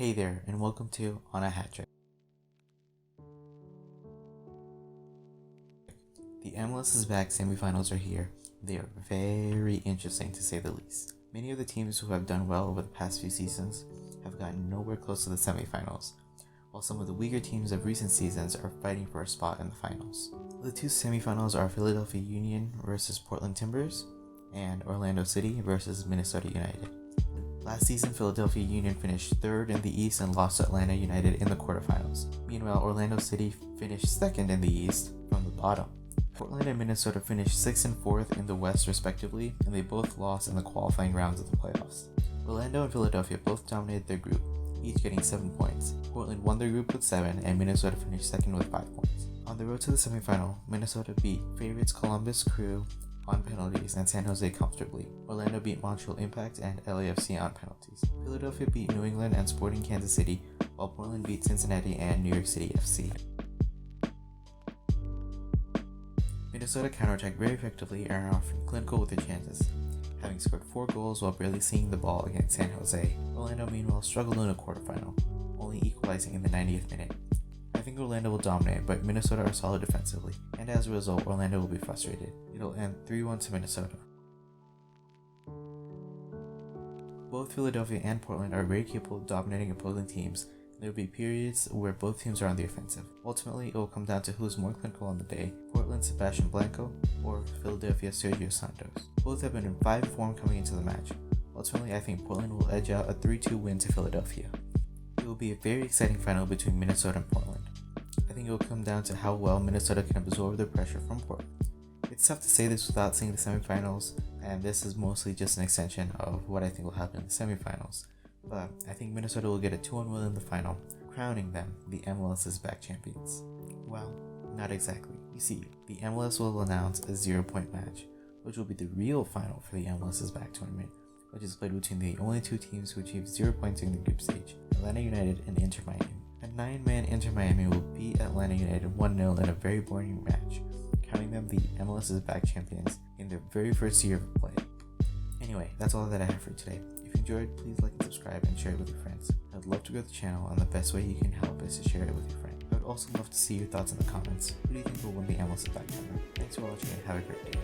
Hey there, and welcome to On a Hat Trick. The MLS is back semifinals are here. They are very interesting to say the least. Many of the teams who have done well over the past few seasons have gotten nowhere close to the semifinals, while some of the weaker teams of recent seasons are fighting for a spot in the finals. The two semifinals are Philadelphia Union versus Portland Timbers and Orlando City versus Minnesota United. Last season, Philadelphia Union finished third in the East and lost to Atlanta United in the quarterfinals. Meanwhile, Orlando City finished second in the East from the bottom. Portland and Minnesota finished 6th and 4th in the West respectively, and they both lost in the qualifying rounds of the playoffs. Orlando and Philadelphia both dominated their group, each getting 7 points. Portland won their group with 7, and Minnesota finished second with 5 points. On the road to the semifinal, Minnesota beat favorites Columbus Crew on penalties and San Jose comfortably. Orlando beat Montreal Impact and LAFC on penalties. Philadelphia beat New England and Sporting Kansas City, while Portland beat Cincinnati and New York City FC. Minnesota counterattacked very effectively and are often clinical with their chances, having scored 4 goals while barely seeing the ball against San Jose. Orlando meanwhile struggled in a quarterfinal, only equalizing in the 90th minute. I think Orlando will dominate, but Minnesota are solid defensively, and as a result, Orlando will be frustrated. It'll end 3-1 to Minnesota. Both Philadelphia and Portland are very capable of dominating opposing teams. There will be periods where both teams are on the offensive. Ultimately, it will come down to who's more clinical on the day, Portland's Sebastian Blanco or Philadelphia's Sergio Santos. Both have been in 5 form coming into the match. Ultimately, I think Portland will edge out a 3-2 win to Philadelphia. It will be a very exciting final between Minnesota and Portland. I think it will come down to how well Minnesota can absorb the pressure from Portland. It's tough to say this without seeing the semifinals, and this is mostly just an extension of what I think will happen in the semifinals. But I think Minnesota will get a 2-1 win in the final, crowning them the MLS is back champions. Well, not exactly. You see, the MLS will announce a 0-point match, which will be the real final for the MLS is back tournament, which is played between the only 2 teams who achieved 0 points in the group stage, Atlanta United and Inter Miami. A 9-man Inter Miami will beat Atlanta United 1-0 in a very boring match, crowning them the MLS is back champions in their very first year of play. Anyway, that's all that I have for today. If you enjoyed, please like and subscribe and share it with your friends. I'd love to grow the channel, and the best way you can help is to share it with your friend. I would also love to see your thoughts in the comments. Who do you think will win the MLS is back tournament? Thanks for watching and have a great day.